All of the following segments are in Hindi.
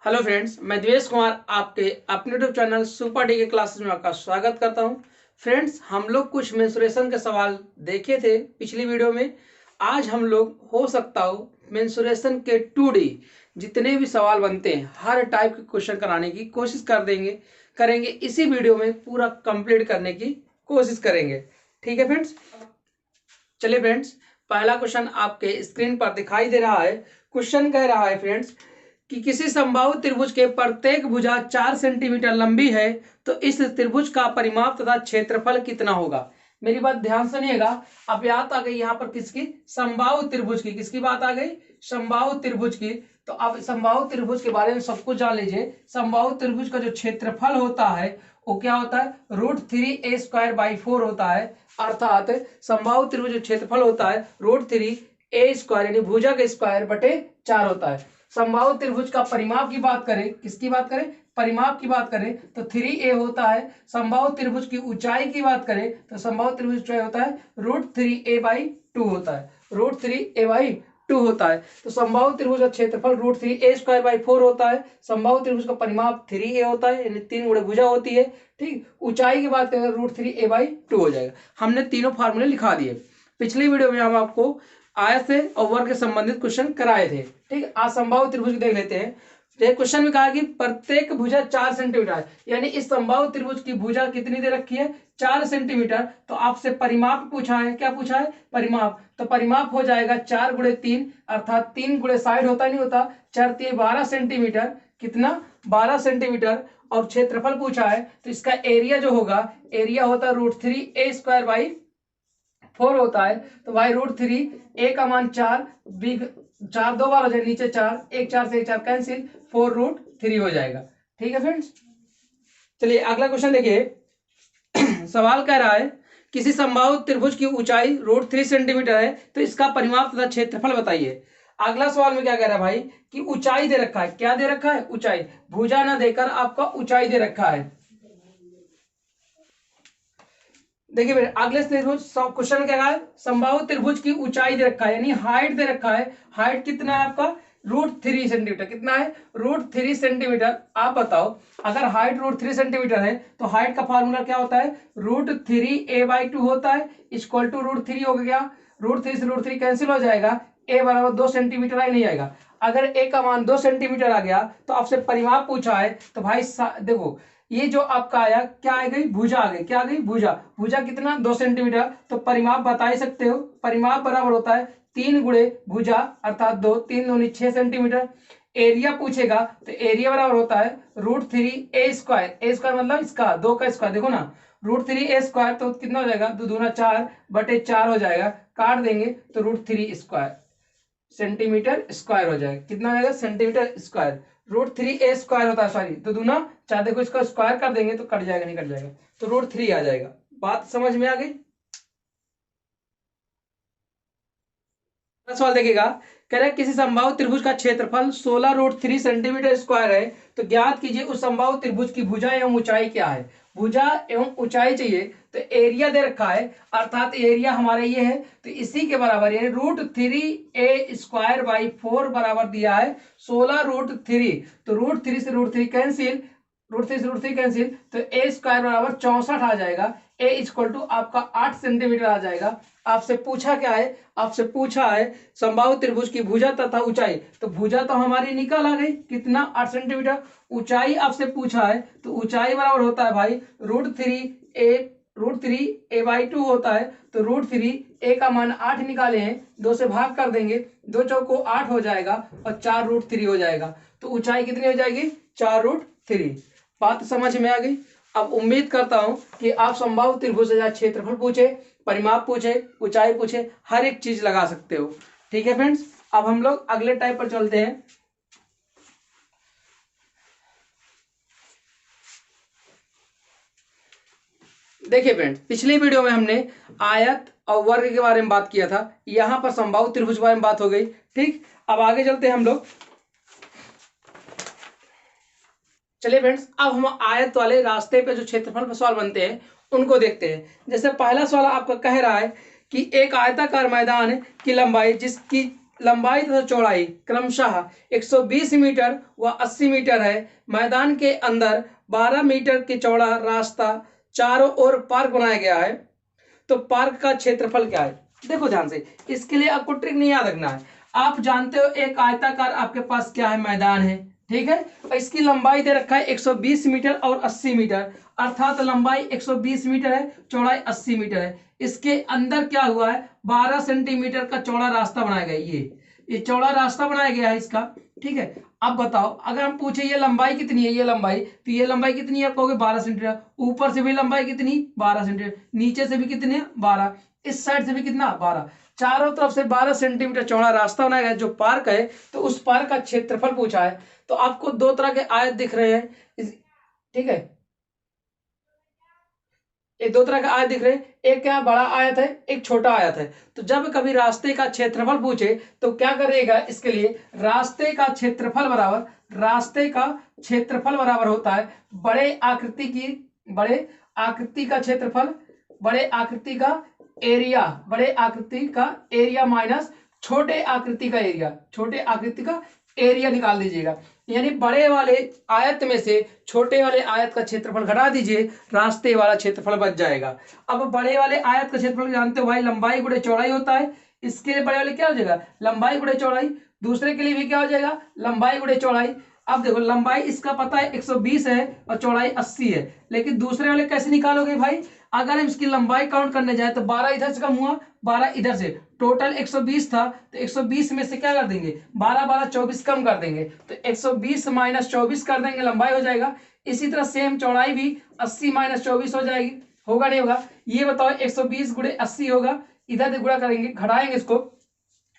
हेलो फ्रेंड्स, मैं देवेश कुमार आपके अपने यूट्यूब चैनल सुपर डी के क्लासेस में आपका स्वागत करता हूं। फ्रेंड्स, हम लोग कुछ मेंसुरेशन के सवाल देखे थे पिछली वीडियो में। आज हम लोग हो सकता हो मेंसुरेशन के 2D जितने भी सवाल बनते हैं हर टाइप के क्वेश्चन कराने की कोशिश करेंगे इसी वीडियो में पूरा कंप्लीट करने की कोशिश करेंगे। ठीक है फ्रेंड्स, चलिए फ्रेंड्स, पहला क्वेश्चन आपके स्क्रीन पर दिखाई दे रहा है। क्वेश्चन कह रहा है फ्रेंड्स कि किसी समबाहु त्रिभुज के प्रत्येक भुजा 4 सेंटीमीटर लंबी है, तो इस त्रिभुज का परिमाप तथा क्षेत्रफल कितना होगा। मेरी बात ध्यान सुनिएगा। अब बात आ गई यहाँ पर किसकी, समबाहु त्रिभुज की। किसकी बात आ गई, समबाहु त्रिभुज की। तो अब समबाहु त्रिभुज के बारे में सब कुछ जान लीजिए। समबाहु त्रिभुज का जो क्षेत्रफल होता है वो क्या होता है, √3a² / 4 होता है। अर्थात समबाहु त्रिभुज जो क्षेत्रफल होता है √3a² यानी भुजा का स्क्वायर बटे 4 होता है। समबाहु त्रिभुज का परिमाप की बात करें, किसकी बात करें, परिमाप की बात करें तो 3a होता है। समबाहु त्रिभुज की ऊंचाई की बात करें तो समबाहु त्रिभुज ऊंचाई होता है √3a/2 होता है, √3a/2 होता है। तो समबाहु त्रिभुज का क्षेत्रफल √3a² / 4 होता है। समबाहु त्रिभुज का परिमाप 3a होता है, यानी 3 गुणे भुजा होती है। ठीक, ऊंचाई की बात करें √3a/2 हो जाएगा। हमने तीनों फार्मूले लिखा दिए। पिछली वीडियो में हम आपको आयत से और वर्ग के संबंधित क्वेश्चन कराए थे। ठीक, आज समबाहु त्रिभुज देख लेते हैं। तो क्वेश्चन में कहा कि प्रत्येक भुजा 4 सेंटीमीटर, यानी इस समबाहु त्रिभुज की भुजा कितनी दे रखी है, 4 सेंटीमीटर। तो आपसे परिमाप पूछा है, क्या पूछा है, परिमाप। तो परिमाप हो जाएगा 4 × 3 अर्थात 3 × साइड होता नहीं होता, 4 × 3 12 सेंटीमीटर। कितना, 12 सेंटीमीटर। और क्षेत्रफल पूछा है तो इसका एरिया जो होगा, एरिया होता है √3a² / 4 होता है। तो भाई √3 a का मान 4, b 4 दो बार हो जाए, नीचे 4, 1 4 से 1 4 कैंसिल, 4√3 हो जाएगा। ठीक है फ्रेंड्स, चलिए अगला क्वेश्चन देखिए। सवाल कह रहा है किसी समबाहु त्रिभुज की ऊंचाई √3 सेंटीमीटर है, तो इसका परिमाप तथा क्षेत्रफल बताइए। अगला सवाल में क्या कह रहा है भाई कि ऊंचाई दे रखा है। क्या दे रखा है, ऊंचाई। भुजा ना देकर आपका ऊंचाई दे रखा है। देखिए अगले क्वेश्चन क्या है, समबाहु त्रिभुज की ऊंचाई दे रखा है, यानी हाइट दे रखा है। हाइट कितना है आपका, √3 सेंटीमीटर। कितना है, √3 सेंटीमीटर। आप बताओ, अगर हाइट √3 सेंटीमीटर है तो हाइट का फार्मूला क्या होता है, √3a/2 होता है, इक्वल टू √3 हो गया। √3 से √3 कैंसिल हो जाएगा, a बराबर 2 सेंटीमीटर ही नहीं आएगा। अगर a का मान 2 सेंटीमीटर आ गया तो आपसे परिमाप पूछा है। तो भाई देखो, ये जो आपका आया क्या आ गई, भुजा आ गई। क्या आ गई, भुजा। भुजा कितना, 2 सेंटीमीटर। तो परिमाप बता ही सकते हो, परिमाप बराबर होता है 3 गुणे भुजा अर्थात 2, 3 दूनी 6 सेंटीमीटर। एरिया पूछेगा तो एरिया बराबर होता है √3a²। मतलब इसका 2 का स्क्वायर, देखो ना, √3a² तो कितना हो जाएगा, 2 दूना 4 बटे 4 हो जाएगा। काट देंगे तो √3² सेंटीमीटर स्क्वायर हो जाएगा। कितना हो जाएगा, सेंटीमीटर स्क्वायर। √3a² होता है, सॉरी, तो दूना 4, देखो इसका स्क्वायर कर देंगे तो कट जाएगा, नहीं कट जाएगा, तो √3 आ जाएगा। बात समझ में आ गई। सवाल देखिएगा, कह रहा है किसी समबाहु त्रिभुज का क्षेत्रफल 16√3 सेंटीमीटर स्क्वायर है, तो ज्ञात कीजिए उस समबाहु त्रिभुज की भुजा एवं ऊंचाई क्या है। भुजा एवं ऊंचाई चाहिए तो एरिया दे रखा है, अर्थात एरिया हमारा ये है, तो इसी के बराबर यानी √3a² / 4 बराबर दिया है 16√3। तो √3 से √3 कैंसिल, √3 से √3 कैंसिल, तो a² बराबर 64 आ जाएगा। a इक्वल टू आपका 8 सेंटीमीटर आ जाएगा। आपसे पूछा क्या है, आपसे पूछा है समबाहु त्रिभुज की भुजा तथा ऊंचाई। तो भुजा तो हमारी निकल आ गई, कितना, 8 सेंटीमीटर। ऊंचाई आपसे पूछा है तो ऊंचाई बराबर होता है भाई √3a/2 होता है। तो √3 का मान 8 निकाले हैं, 2 से भाग कर देंगे, 2 चौको 8 हो जाएगा और 4 √3 हो जाएगा। तो ऊंचाई कितनी हो जाएगी, 4√3। बात समझ में आ गई। अब उम्मीद करता हूं कि आप समबाहु त्रिभुज से क्षेत्रफल पूछे, परिमाप पूछे, ऊंचाई पूछे, हर एक चीज लगा सकते हो। ठीक है फ्रेंड्स, अब हम लोग अगले टाइप पर चलते हैं। देखिए फ्रेंड्स, पिछली वीडियो में हमने आयत और वर्ग के बारे में बात किया था, यहां पर समबाहु त्रिभुज के बारे में बात हो गई। ठीक, अब आगे चलते हैं हम लोग। चलिए फ्रेंड्स, अब हम आयत वाले रास्ते पे जो क्षेत्रफल पर सवाल बनते हैं उनको देखते हैं। जैसे पहला सवाल आपका कह रहा है कि एक आयताकार मैदान की लंबाई जिसकी लंबाई तथा चौड़ाई क्रमशः 120 मीटर व 80 मीटर है। मैदान के अंदर 12 मीटर की चौड़ा रास्ता, चारों ओर पार्क बनाया गया है। तो पार्क का क्षेत्रफल क्या है? देखो ध्यान से, इसके लिए आपको ट्रिक नहीं याद रखना है। आप जानते हो एक आयताकार आपके पास क्या है, मैदान है, ठीक है। इसकी लंबाई दे रखा है 120 मीटर और 80 मीटर, अर्थात लंबाई 120 मीटर है, चौड़ाई 80 मीटर है। इसके अंदर क्या हुआ है, 12 सेंटीमीटर का चौड़ा रास्ता बनाया गया। ये चौड़ा रास्ता बनाया गया है इसका, ठीक है। अब बताओ, अगर हम पूछे ये लंबाई कितनी है, ये लंबाई, तो ये लंबाई कितनी है, आप कहोगे 12 सेंटीमीटर। ऊपर से भी लंबाई कितनी, 12 सेंटीमीटर, नीचे से भी कितने, 12, इस साइड से भी कितना, 12, चारों तरफ से 12 सेंटीमीटर चौड़ा रास्ता बनाया गया जो पार्क है। तो उस पार्क का क्षेत्रफल पूछा है। तो आपको दो तरह के आयत दिख रहे हैं, ठीक है, ये दो तरह का आयत दिख रहे हैं, एक क्या बड़ा आयत है, एक छोटा आयत है। तो जब कभी रास्ते का क्षेत्रफल पूछे तो क्या करेगा, इसके लिए रास्ते का क्षेत्रफल बराबर होता है बड़े आकृति का क्षेत्रफल, बड़े आकृति का एरिया माइनस छोटे आकृति का एरिया निकाल दीजिएगा। यानी बड़े वाले आयत में से छोटे वाले आयत का क्षेत्रफल घटा दीजिए, रास्ते वाला क्षेत्रफल बच जाएगा। अब बड़े वाले आयत का क्षेत्रफल जानते हो भाई, लंबाई गुणे चौड़ाई होता है। इसके लिए बड़े वाले क्या हो जाएगा, लंबाई गुणे चौड़ाई। दूसरे के लिए भी क्या हो जाएगा, लंबाई गुणे चौड़ाई। अब देखो, लंबाई इसका पता है 120 है और चौड़ाई 80 है, लेकिन दूसरे वाले कैसे निकालोगे भाई, अगर हम इसकी लंबाई काउंट करने जाए तो 12 इधर से कम हुआ, 12 इधर से, टोटल 120 था, तो 120 में से क्या कर देंगे, 12 12 24 कम कर देंगे, तो 120 माइनस 24 कर देंगे, लंबाई हो जाएगा। इसी तरह सेम चौड़ाई भी 80 माइनस 24 हो जाएगी, होगा नहीं होगा, ये बताओ। 120 गुणे 80 होगा, इधर गुणा करेंगे, घटाएंगे इसको,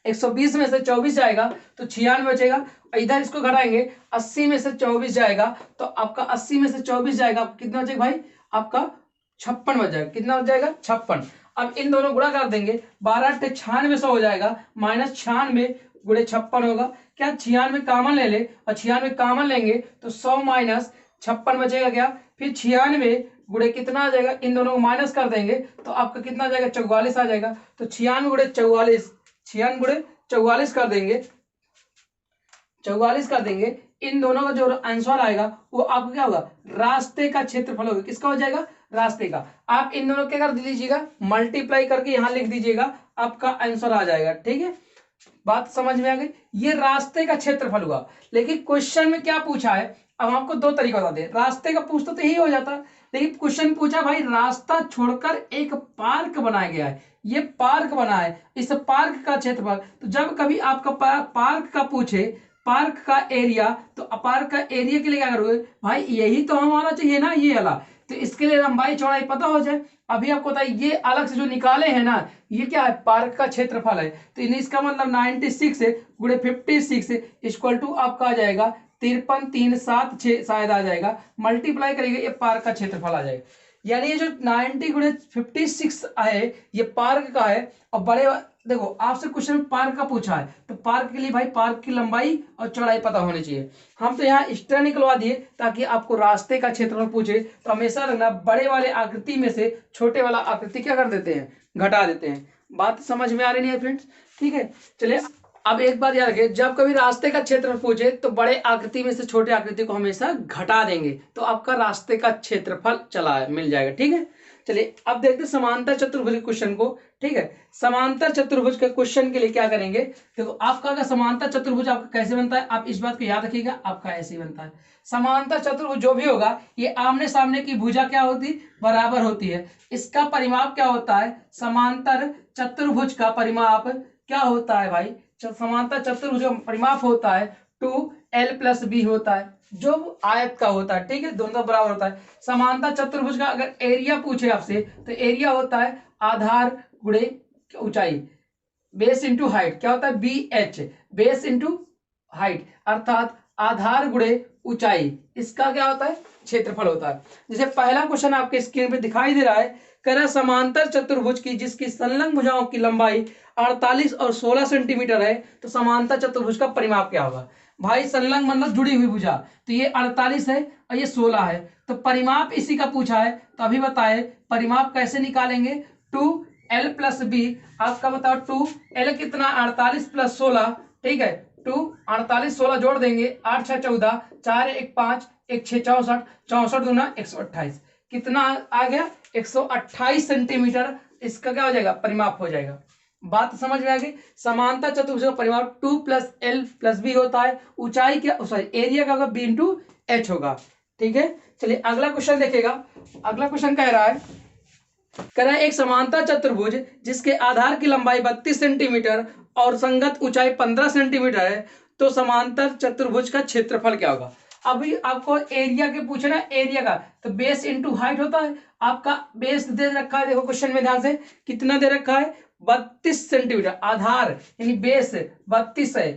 120 में से 24 जाएगा तो 96 बचेगा, इधर इसको घटाएंगे, 80 में से 24 जाएगा तो आपका 80 में से 24 जाएगा, कितना बचेगा भाई, आपका 56 बच जाएगा। कितना बच जाएगा, 56। अब इन दोनों गुणा कर देंगे, 12 × 96 हो जाएगा, माइनस 96 गुणे 56 होगा। क्या 96 कामन ले ले, और 96 कामन लेंगे तो 100 माइनस 56 बचेगा क्या, फिर 96 गुणे कितना आ जाएगा, इन दोनों को माइनस कर देंगे तो आपका कितना आ जाएगा, 44 आ जाएगा। तो 96 गुणे 44, 96 गुणे 44 कर देंगे, 44 कर देंगे, इन दोनों का जो आंसर आएगा वो आपको क्या होगा, रास्ते का क्षेत्रफल होगा। किसका हो जाएगा, रास्ते का। आप इन दोनों क्या कर दीजिएगा, मल्टीप्लाई करके यहां लिख दीजिएगा, आपका आंसर आ जाएगा, ठीक है। बात समझ में आ गई, ये रास्ते का क्षेत्रफल हुआ। लेकिन क्वेश्चन में क्या पूछा है, अब आपको दो तरीका बता दे, रास्ते का पूछता तो यही हो जाता, लेकिन क्वेश्चन पूछा भाई रास्ता छोड़कर एक पार्क बनाया गया है, ये पार्क बना है, इस पार्क का क्षेत्रफल। तो जब कभी आपका पार्क का पूछे, पार्क का एरिया, तो पार्क का एरिया के लिए क्या करोगे भाई, यही तो हमारा चाहिए ना, ये वाला। तो इसके लिए लंबाई चौड़ाई पता हो जाए। अभी आपको बताइए, ये अलग से जो निकाले हैं ना, ये क्या है, पार्क का क्षेत्रफल है। तो इसका मतलब 96 गुणे 56 इक्वल टू आपका आ जाएगा 53,376 शायद आ जाएगा, मल्टीप्लाई करेंगे ये पार्क का क्षेत्रफल आ जाएगा। यानी ये जो 90 गुणे 56 है ये पार्क का है। और बड़े देखो, आपसे क्वेश्चन में पार्क का पूछा है, तो पार्क के लिए भाई पार्क की लंबाई और चौड़ाई पता होनी चाहिए। हम तो यहाँ एक्स्ट्रा निकलवा दिए ताकि आपको रास्ते का क्षेत्रफल पूछे तो हमेशा रखना, बड़े वाले आकृति में से छोटे वाला आकृति क्या कर देते हैं, घटा देते हैं। बात समझ में आ रही है फ्रेंड्स, ठीक है। चलिए, अब एक बात याद रखिए, जब कभी रास्ते का क्षेत्रफल पूछे तो बड़े आकृति में से छोटे आकृति को हमेशा घटा देंगे, तो आपका रास्ते का क्षेत्रफल चला मिल जाएगा, ठीक है। चलिए, अब देखते हैं समांतर चतुर्भुज के क्वेश्चन को, ठीक है। समांतर चतुर्भुज के क्वेश्चन के लिए क्या करेंगे, देखो आपका अगर समांतर चतुर्भुज आपका कैसे बनता है, आप इस बात को याद रखिएगा, आपका ऐसे ही बनता है। समांतर चतुर्भुज जो भी होगा, ये आमने सामने की भुजा क्या होती, बराबर होती है। इसका परिमाप क्या होता है, समांतर चतुर्भुज का परिमाप क्या होता है भाई, समांतर चतुर्भुज का परिमाप होता है 2l + b होता है, जो आयत का होता है, ठीक है, दोनों बराबर होता है। समांतर चतुर्भुज का अगर एरिया पूछे आपसे, तो एरिया होता है आधार गुणे ऊंचाई, बेस इंटू हाइट, क्या होता है, BH, बेस इंटू हाइट, अर्थात आधार गुणे ऊंचाई, इसका क्या होता है, क्षेत्रफल होता है। जैसे पहला क्वेश्चन आपके स्क्रीन पे दिखाई दे रहा है, कह रहा समांतर चतुर्भुज की जिसकी संलग्न भुजाओं की लंबाई 48 और 16 सेंटीमीटर है, तो समांतर चतुर्भुज का परिमाप क्या होगा भाई, संलग्न मतलब जुड़ी हुई भुजा, तो ये 48 है और ये 16 है, तो परिमाप इसी का पूछा है। तो अभी बताए परिमाप कैसे निकालेंगे, L प्लस बी आपका बताओ 2L कितना 48 प्लस 16, ठीक है 2 48 16 जोड़ देंगे 8 6 14 4 1 5 1 6 64 64 दूना 128 कितना आ गया 128 सेंटीमीटर इसका क्या हो जाएगा परिमाप हो जाएगा। बात समझ में आ गई। समांतर चतुर्भुज का परिमाप 2 प्लस एल प्लस बी होता है। ऊंचाई क्या सॉरी एरिया का होगा बी इंटू एच होगा। ठीक है चलिए अगला क्वेश्चन देखेगा। अगला क्वेश्चन कह रहा है एक समांतर चतुर्भुज जिसके आधार की लंबाई 32 सेंटीमीटर और संगत ऊंचाई 15 सेंटीमीटर है तो समांतर चतुर्भुज का क्षेत्रफल क्या होगा। अभी आपको एरिया के पूछना एरिया का तो बेस इंटू हाइट होता है। आपका बेस दे रखा है देखो क्वेश्चन में ध्यान से कितना दे रखा है 32 सेंटीमीटर। आधार यानी बेस 32 है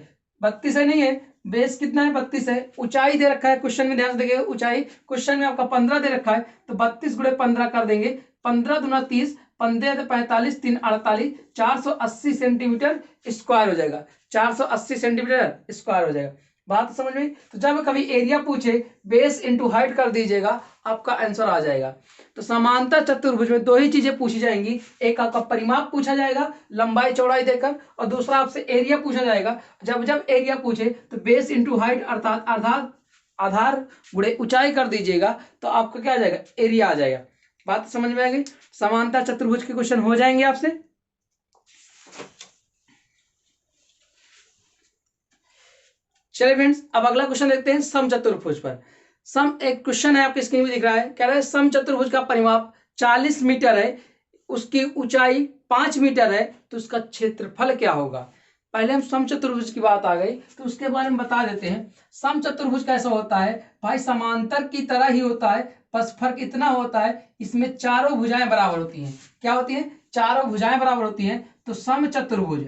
32 है नहीं है बेस कितना है 32 है। ऊंचाई दे रखा है क्वेश्चन में ध्यान से देखिए ऊंचाई क्वेश्चन में आपका 15 दे रखा है तो 32 गुणे 15 कर देंगे 15 दूना 30 15 45 3 48 480 सेंटीमीटर स्क्वायर हो जाएगा 480 सेंटीमीटर स्क्वायर हो जाएगा। बात समझ में। तो जब कभी एरिया पूछे बेस इंटू हाइट कर दीजिएगा आपका आंसर आ जाएगा। तो समांतर चतुर्भुज में दो ही चीजें पूछी जाएंगी एक आपका परिमाप पूछा जाएगा लंबाई चौड़ाई देकर और दूसरा आपसे एरिया पूछा जाएगा। जब जब एरिया पूछे तो बेस इंटू हाइट अर्थात आधार गुणे ऊंचाई कर दीजिएगा तो आपका क्या आ जाएगा एरिया आ जाएगा। बात समझ में आ गई। समांतर चतुर्भुज के क्वेश्चन हो जाएंगे आपसे। चलिए फ्रेंड्स अब अगला क्वेश्चन देखते हैं समचतुर्भुज पर। सम एक क्वेश्चन है आपकी स्क्रीन में दिख रहा है कह रहा है समचतुर्भुज का परिमाप 40 मीटर है उसकी ऊंचाई 5 मीटर है तो उसका क्षेत्रफल क्या होगा। पहले हम समचतुर्भुज की बात आ गई तो उसके बारे में बता देते हैं। समचतुर्भुज कैसा होता है भाई समांतर की तरह ही होता है बस फर्क इतना होता है इसमें चारों भुजाएं बराबर होती हैं। क्या होती हैं चारों भुजाएं बराबर होती हैं। तो समचतुर्भुज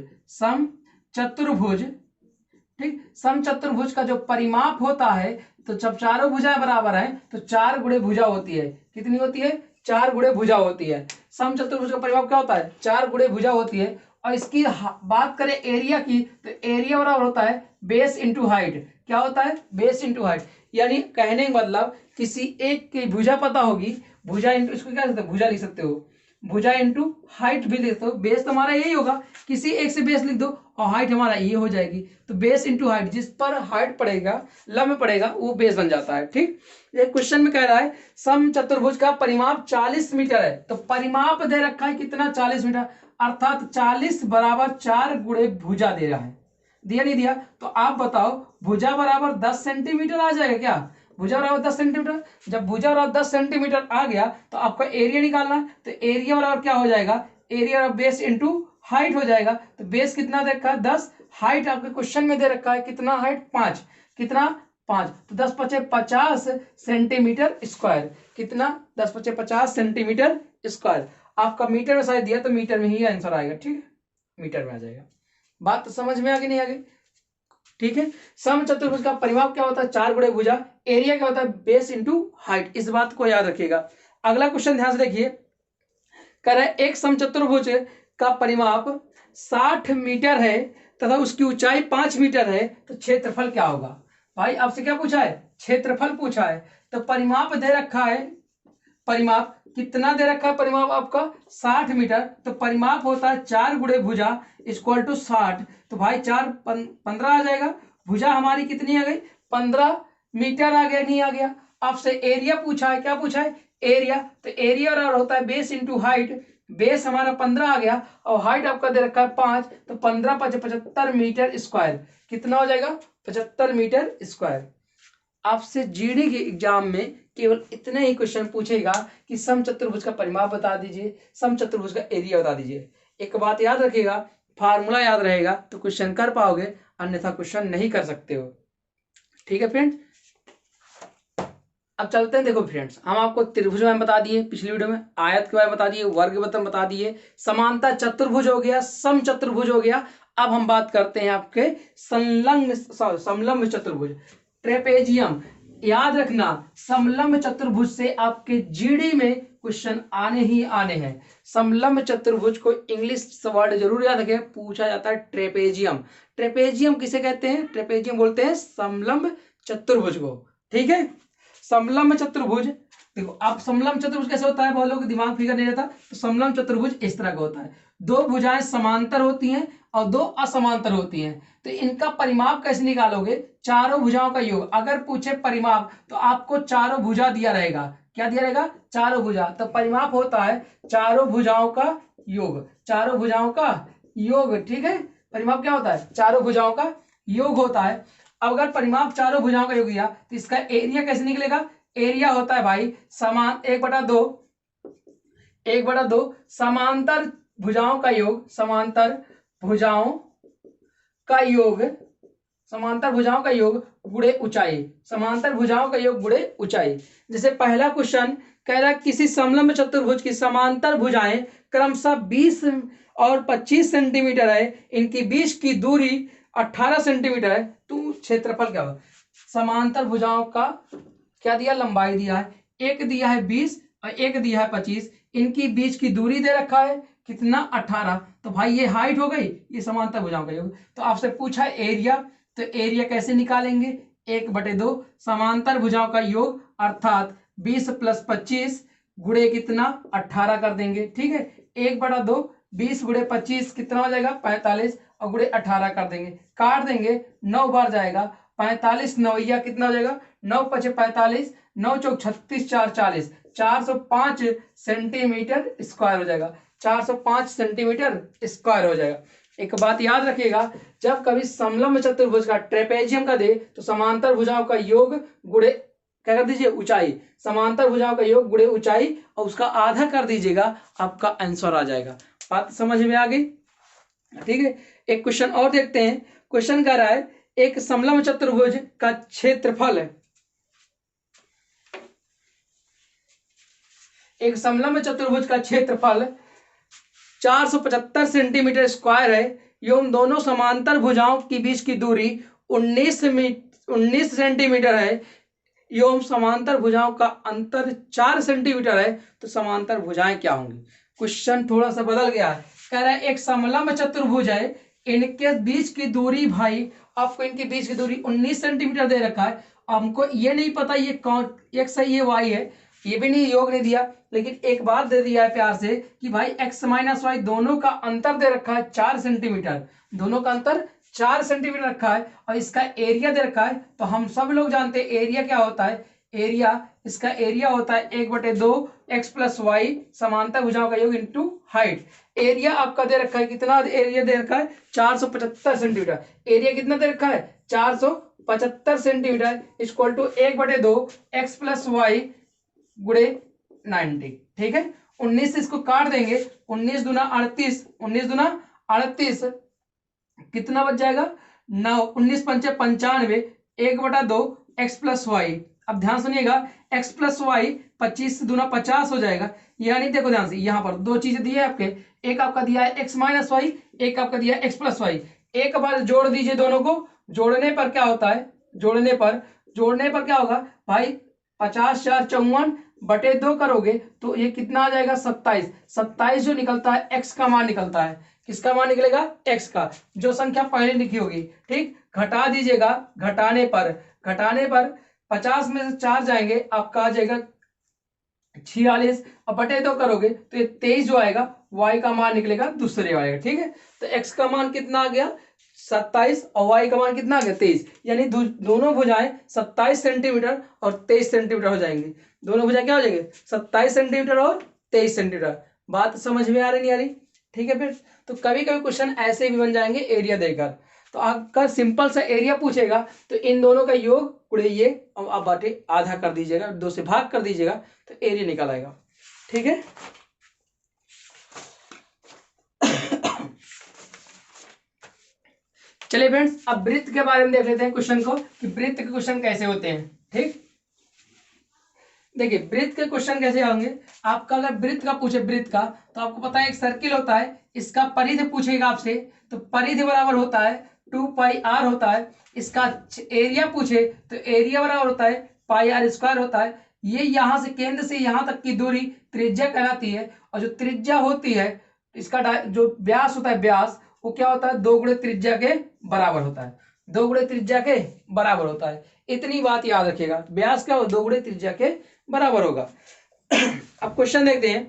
ठीक समचतुर्भुज का जो परिमाप होता है तो जब चारों भुजाएं बराबर हैं तो 4 गुणे भुजा होती है। कितनी होती है 4 गुणे भुजा होती है। समचतुर्भुज का परिमाप क्या होता है 4 गुणे भुजा होती है। और इसकी बात करें एरिया की तो एरिया बराबर होता है बेस इंटू हाइट। क्या होता है बेस इंटू हाइट यानी कहने का मतलब किसी एक की भुजा पता होगी भुजा इंटू इसको क्या लिखते हो भुजा लिख सकते हो भुजा इंटू हाइट भी लिख सकते हो। बेस तो हमारा यही होगा किसी एक से बेस लिख दो और हाइट हमारा ये हो जाएगी। तो बेस इंटू हाइट जिस पर हाइट पड़ेगा लंब पड़ेगा वो बेस बन जाता है। ठीक एक क्वेश्चन में कह रहा है समचतुर्भुज का परिमाप 40 मीटर है तो परिमाप दे रखा है कितना 40 मीटर अर्थात 40 बराबर 4 गुणे भुजा दे रहा है। दिया नहीं दिया तो आप बताओ भुजा बराबर 10 सेंटीमीटर आ जाएगा क्या। भुजा बराबर 10 सेंटीमीटर जब भुजा बराबर 10 सेंटीमीटर आ गया तो आपका एरिया निकालना है तो एरिया बराबर क्या हो जाएगा एरिया बेस इंटू हाइट हो जाएगा। तो बेस कितना दे रखा है 10 हाइट आपके क्वेश्चन में दे रखा है कितना हाइट 5 कितना 5 तो 10 पचे 50 सेंटीमीटर स्क्वायर कितना 10 पचे 50 सेंटीमीटर स्क्वायर। आपका मीटर में शायद दिया तो मीटर में ही आंसर आएगा। ठीक है मीटर में आ जाएगा। बात तो समझ में आ गई नहीं आ गई। ठीक है समचतुर्भुज का परिमाप क्या होता है 4 गुणे भुजा एरिया क्या होता है बेस इंटू हाइट इस बात को याद रखिएगा। अगला क्वेश्चन ध्यान से देखिए कह रहा है एक समचतुर्भुज का परिमाप 60 मीटर है तथा उसकी ऊंचाई 5 मीटर है तो क्षेत्रफल क्या होगा। भाई आपसे क्या पूछा है क्षेत्रफल पूछा है तो परिमाप दे रखा है परिमाप कितना दे रखा है परिमाप आपका 60 मीटर तो परिमाप होता है 4 गुणे भुजा इक्वल टू 60 तो भाई 4 15 आ जाएगा। भुजा हमारी कितनी आ गई 15 मीटर आ गया नहीं आ गया। आपसे एरिया पूछा है क्या पूछा है एरिया तो एरिया बराबर होता है बेस इंटू हाइट बेस हमारा 15 आ गया और हाइट आपका दे रखा है 5 तो 15 5 75 मीटर स्क्वायर कितना हो जाएगा 75 मीटर स्क्वायर। आपसे जीडी के एग्जाम में केवल इतने ही क्वेश्चन पूछेगा कि समचतुर्भुज का परिमाप बता दीजिए समचतुर्भुज का एरिया बता दीजिए। एक बात याद रखिएगा फार्मूला याद रहेगा तो क्वेश्चन कर पाओगे अन्यथा क्वेश्चन नहीं कर सकते हो। ठीक है फ्रेंड्स अब चलते हैं। देखो फ्रेंड्स हम आपको त्रिभुज में बता दिए पिछली वीडियो में आयत के बारे में बता दिए वर्ग बतन बता दिए समांतर चतुर्भुज हो गया समचतुर्भुज हो गया। अब हम बात करते हैं आपके समलंब चतुर्भुज ट्रेपेजियम। याद रखना समलंब चतुर्भुज से आपके जीडी में क्वेश्चन आने ही आने हैं। समलंब चतुर्भुज को इंग्लिश वर्ड जरूर याद रखें पूछा जाता है ट्रेपेजियम। ट्रेपेजियम किसे कहते हैं ट्रेपेजियम बोलते हैं समलंब चतुर्भुज को। ठीक है समलंब चतुर्भुज देखो अब समलम चतुर्भुज कैसे होता है, बहुत लोगों को दिमाग फिगर नहीं रहता, तो समलम चतुर्भुज इस तरह का होता है, दो भुजाएं समांतर होती हैं और दो असमांतर होती हैं। तो इनका परिमाप कैसे निकालोगे, चारों भुजाओं का योग। अगर पूछे परिमाप तो आपको चारों भुजा दिया रहेगा, क्या दिया रहेगा, चारों भुजा। तो परिमाप होता है चारों भुजाओं का योग, चारों भुजाओं का योग, ठीक है। परिमाप क्या होता है, चारों भुजाओं का योग होता है। अब अगर परिमाप चारों भुजाओं का योग दिया तो इसका एरिया कैसे निकलेगा, एरिया होता है भाई समान 1/2 समांतर भुजाओं का योग, समांतर भुजाओं का योग, समांतर भुजाओं का योग गुणे ऊंचाई, समांतर भुजाओं का योग गुणे ऊंचाई। जैसे पहला क्वेश्चन कह रहा है किसी समलंब चतुर्भुज की समांतर भुजाएं क्रमशः 20 और 25 सेंटीमीटर है, इनकी बीच की दूरी 18 सेंटीमीटर है, तो क्षेत्रफल क्या होगा। समांतर भुजाओं का क्या दिया, लंबाई दिया है, एक दिया है 20 और एक दिया है 25, इनकी बीच की दूरी दे रखा है कितना, 18। तो भाई ये हाइट हो गई, ये समांतर भुजाओं का योग। तो आपसे पूछा एरिया, तो एरिया कैसे निकालेंगे, 1/2 समांतर भुजाओं का योग अर्थात 20 + 25 गुणे कितना, 18 कर देंगे, ठीक है। 1/2 20 × 25 कितना हो जाएगा, 45, और गुणे 18 कर देंगे, काट देंगे, 9 बार जाएगा, 45 9 कितना हो जाएगा, 9 × 5 = 45, 9 × 4 = 36, 4 = 40, 405 सेंटीमीटर स्क्वायर हो जाएगा, 405 सेंटीमीटर स्क्वायर हो जाएगा। एक बात याद रखिएगा, जब कभी समलंब चतुर्भुज का ट्रेपेजियम का दे तो समांतर भुजाओं का योग गुणे क्या कर दीजिए, ऊंचाई, समांतर भुजाओं का योग गुणे ऊंचाई और उसका आधा कर दीजिएगा, आपका आंसर आ जाएगा। बात समझ में आ गई, ठीक है। एक क्वेश्चन और देखते हैं। क्वेश्चन कह रहा है एक समलंब चतुर्भुज का क्षेत्रफल, एक समलंब चतुर्भुज का क्षेत्रफल 475 सेंटीमीटर स्क्वायर है एवं दोनों समांतर भुजाओं के बीच की दूरी 19 सेंटीमीटर है एवं समांतर भुजाओं का अंतर 4 सेंटीमीटर है, तो समांतर भुजाएं क्या होंगी। क्वेश्चन थोड़ा सा बदल गया है, कह रहा है एक समलंब चतुर्भुज है, इनके बीच की दूरी भाई, आपको इनके बीच की दूरी 19 सेंटीमीटर दे रखा है। हमको ये नहीं पता ये कौन एक्स है ये वाई है, ये भी नहीं, योग नहीं दिया, लेकिन एक बात दे दिया है प्यार से कि भाई x - y दोनों का अंतर दे रखा है 4 सेंटीमीटर, दोनों का अंतर 4 सेंटीमीटर रखा है और इसका एरिया दे रखा है। तो हम सब लोग जानते हैं एरिया क्या होता है, एरिया, इसका एरिया होता है 1/2 x + y समांतर भुजाओं का योग इंटू हाइट। एरिया आपका दे रखा है, कितना एरिया दे रखा है, 475 सेंटीमीटर। एरिया कितना दे रखा है, 475 centimetre equal to 1/2 x + y गुणे 90, ठीक है। 19 से इसको काट देंगे, 19 दूना 38, 19 दूना 38 कितना बच जाएगा, 9, 19 पंचे 95, 1/2 x + y। अब ध्यान सुनिएगा, x + y 25 से दूना 50 हो जाएगा, यानी देखो ध्यान से, यहाँ पर दो चीजें दी है आपके, एक आपका दिया है x - y, एक आपका दिया है x + y। एक बार जोड़ दीजिए दोनों को, जोड़ने पर क्या होता है, जोड़ने पर क्या होगा भाई, 50 × 4 = 54 बटे 2 करोगे तो ये कितना आ जाएगा, 27। 27 जो निकलता है x का मान निकलता है, किसका मान निकलेगा, x का, जो संख्या पहले लिखी होगी, ठीक। घटा दीजिएगा, घटाने पर 50 में से 4 जाएंगे, आपका आ जाएगा 46 और बटे 2 करोगे तो ये 23 जो आएगा, y का मान निकलेगा दूसरे आएगा, ठीक है। तो x का मान कितना आ गया, 27 और y का मान कितना आ गया, 23, यानी दोनों भुजाएं 27 सेंटीमीटर और 23 सेंटीमीटर हो जाएंगी। दोनों भुजाएं क्या हो जाएंगे, 27 सेंटीमीटर और 23 सेंटीमीटर। बात समझ में आ रही नहीं आ रही, ठीक है। फिर तो कभी कभी क्वेश्चन ऐसे भी बन जाएंगे एरिया देकर, तो आपका सिंपल सा एरिया पूछेगा तो इन दोनों का योग गुणे ये, और आप बाटे आधा कर दीजिएगा, 2 से भाग कर दीजिएगा तो एरिया निकल आएगा, ठीक है। चलिए फ्रेंड्स, अब वृत्त के बारे में देख लेते हैं क्वेश्चन को कि वृत्त के क्वेश्चन कैसे होते हैं, ठीक। देखिए वृत्त के क्वेश्चन कैसे होंगे, आपका अगर वृत्त का पूछे, वृत्त का, तो आपको पता है एक सर्किल होता है, इसका परिधि पूछेगा आपसे, तो परिधि बराबर होता है 2πr होता है। इसका एरिया पूछे तो एरिया बराबर होता है πr² होता है। ये यहाँ से केंद्र से यहाँ तक की दूरी त्रिज्या कहलाती है, और जो त्रिज्या होती है, इसका जो व्यास होता है, व्यास वो क्या होता है, 2 गुणे त्रिज्या के बराबर होता है। 2 गुणे त्रिज्या के बराबर होता है। इतनी बात याद रखिएगा, व्यास क्या हो 2 गुणे त्रिज्या के बराबर होगा। अब क्वेश्चन देखते हैं।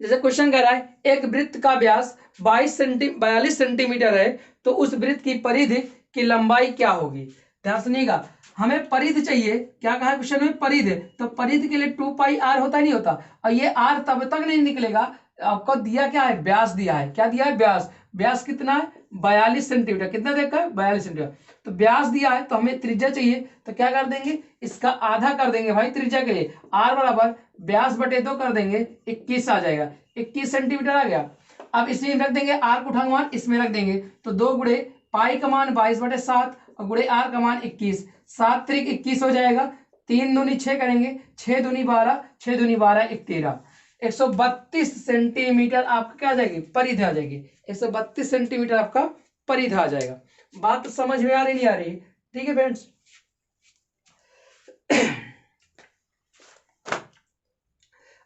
जैसे क्वेश्चन कह रहा है एक वृत्त का व्यास 42 सेंटीमीटर है, तो उस वृत्त की परिधि की लंबाई क्या होगी। ध्यान सुनिएगा, हमें परिधि चाहिए। क्या कहा क्वेश्चन में, परिधि। तो परिधि के लिए 2 पाई आर होता नहीं होता, और ये आर तब तक नहीं निकलेगा, आपको दिया क्या है, व्यास दिया है। क्या दिया है, व्यास। व्यास कितना है, 42 सेंटीमीटर। कितना देखा है, 42 सेंटीमीटर। तो व्यास दिया है, तो हमें त्रिज्या चाहिए, तो क्या कर देंगे, इसका आधा कर देंगे भाई त्रिज्या के लिए। आर बराबर व्यास बटे 2 कर देंगे, 21 आ जाएगा। 21 सेंटीमीटर आ गया। अब इसमें रख देंगे आर को उठाऊंगा, इसमें रख देंगे, तो 2 गुणे पाई का मान 22/7 और गुणे आर का मान 21। 7 त्रिक 21 हो जाएगा। 3 दूनी 6 करेंगे, 6 दूनी 12, 6 दूनी 12 1 13। 132 सेंटीमीटर आपका क्या आ जाएगी, परिधि आ जाएगी। 132 सेंटीमीटर आपका परिधि आ जाएगा। बात समझ में आ रही नहीं आ रही, ठीक है फ्रेंड्स।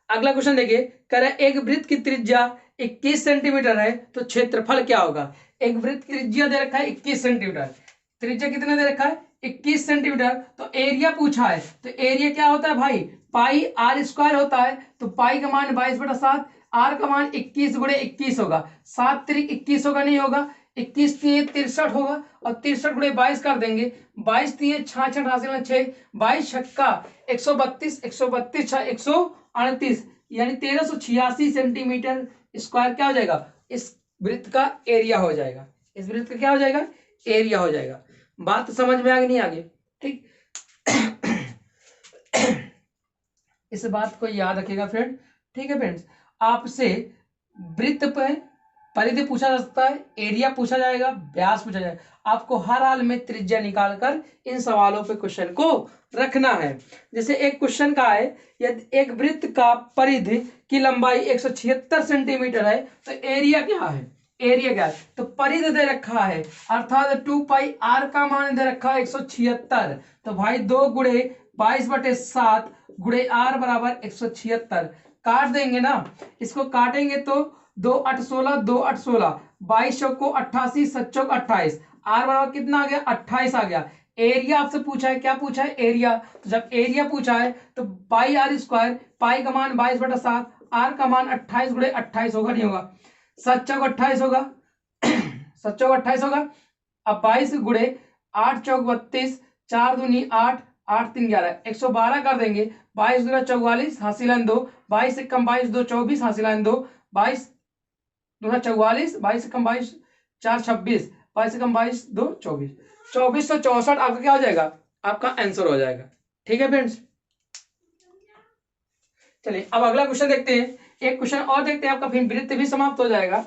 अगला क्वेश्चन देखिए, कह रहा है एक वृत्त की त्रिज्या 21 सेंटीमीटर है, तो क्षेत्रफल क्या होगा। एक वृत्त की त्रिज्या दे रखा है 21 सेंटीमीटर, त्रिज्या कितना दे रखा है 21 सेंटीमीटर, तो एरिया पूछा है। तो एरिया क्या होता है भाई, पाई आर स्क्वायर होता है। तो पाई का मान 22/7, आर का मान 21 गुणे 21 होगा। 7 त्रिक 21 होगा, नहीं होगा। 21 3 63 होगा, और 63 गुणे 22 कर देंगे। 22 3 66 हासिल 6, 22 छक्का 132, 132 6 138, यानी 1386 सेंटीमीटर स्क्वायर क्या हो जाएगा, इस वृत्त का एरिया हो जाएगा। इस वृत्त का क्या हो जाएगा, एरिया हो जाएगा। बात समझ में आ गई नहीं आगे, ठीक। इस बात को याद रखिएगा फ्रेंड, ठीक है फ्रेंड्स। आपसे वृत्त पे परिधि पूछा जा सकता है, एरिया पूछा जाएगा, व्यास पूछा जाएगा। आपको हर हाल में त्रिज्या निकालकर इन सवालों पे क्वेश्चन को रखना है। जैसे एक क्वेश्चन का है, यदि एक वृत्त का परिधि की लंबाई 176 सेंटीमीटर है, तो एरिया क्या है, एरिया क्या है, तो परिधि दे रखा है, अर्थात 2 पाई आर का मान दे रखा है 176। तो भाई 2 गुणे 22/7 गुणे आर बराबर 176। काट देंगे ना, इसको काटेंगे तो 2 8 16, 2 8 16, 22 चौको 88, 7 चौक 28, आर बराबर कितना आ गया, 28 आ गया। एरिया आपसे पूछा है, क्या पूछा है, एरिया। तो जब एरिया पूछा है तो पाई आर स्क्वायर, पाई का मान 22/7, आर का मान 28 गुणे 28 होगा, नहीं होगा। 7 चौक 28 होगा, 7 चौक 28 होगा। अब 22 गुणे 8 चौक 32, 4 दूनी 8, 8 3 11, 112 कर देंगे। 22 दूना 44 हासिल 2, 22 से कम 22 2 24 हासिल 2, 22 दूना 44, 22 से कम 22 4 26, 22 से कम 22 2 24, 2464 आपका क्या हो जाएगा, आपका आंसर हो जाएगा। ठीक है फ्रेंड्स, चलिए अब अगला क्वेश्चन देखते हैं। एक क्वेश्चन और देखते हैं आपका, फिर वृत्त भी समाप्त हो जाएगा।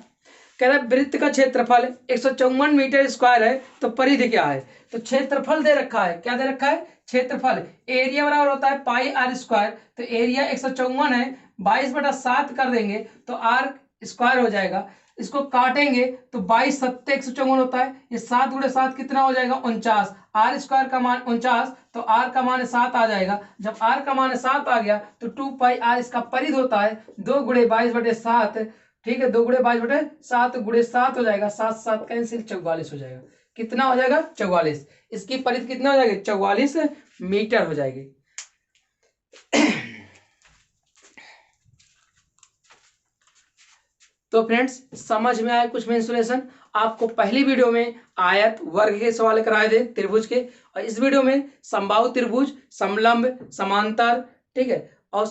कह रहा है वृत्त का क्षेत्रफल 154 मीटर स्क्वायर है, तो परिधि क्या है। तो क्षेत्रफल दे रखा है, क्या दे रखा है, क्षेत्रफल। एरिया बराबर होता है पाई आर स्क्वायर, तो एरिया 154 है, 22/7 कर देंगे तो आर स्क्वायर हो जाएगा। इसको काटेंगे तो 22 7 154 होता है, ये 7 गुणे 7 कितना हो जाएगा, 49। आर स्क्वायर का मान 49, तो आर का मान 7 आ जाएगा। जब आर का मान 7 आ गया तो 2 पाई आर इसका परिधि होता है 2 गुणे 22/7। ठीक है, 2 गुणे 22/7 गुणे 7 हो जाएगा, 7 7 कैंसिल, 44 हो जाएगा। कितना हो जाएगा, 44। इसकी परिधि कितना हो जाएगी, 44 मीटर हो जाएगी। तो फ्रेंड्स समझ में आया कुछ मेंसुरेशन। आपको पहली वीडियो में आयत वर्ग के सवाल कराए थे त्रिभुज के, और इस वीडियो में समबाहु त्रिभुज, समलंब, समांतर, ठीक है, और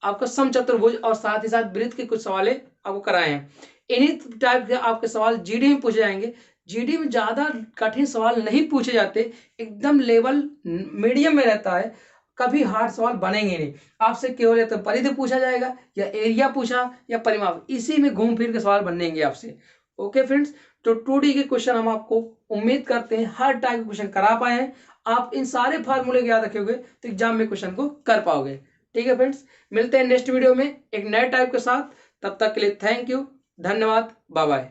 आपका समचतुर्भुज, और साथ ही साथ वृत्त के कुछ सवाल आपको कराए हैं। इन्हीं टाइप के आपके सवाल जीडी में पूछे जाएंगे। जीडी में ज्यादा कठिन सवाल नहीं पूछे जाते, एकदम लेवल मीडियम में रहता है, कभी हार्ड सवाल बनेंगे नहीं। आपसे केवल तो परिधि पूछा जाएगा, या एरिया पूछा, या परिमाप, इसी में घूम फिर के सवाल बनेंगे आपसे। ओके फ्रेंड्स, तो 2D के क्वेश्चन हम आपको उम्मीद करते हैं हर टाइप के क्वेश्चन करा पाए हैं। आप इन सारे फार्मूले याद रखोगे तो एग्जाम में क्वेश्चन को कर पाओगे। ठीक है फ्रेंड्स, मिलते हैं नेक्स्ट वीडियो में एक नए टाइप के साथ। तब तक के लिए थैंक यू, धन्यवाद, बाय बाय।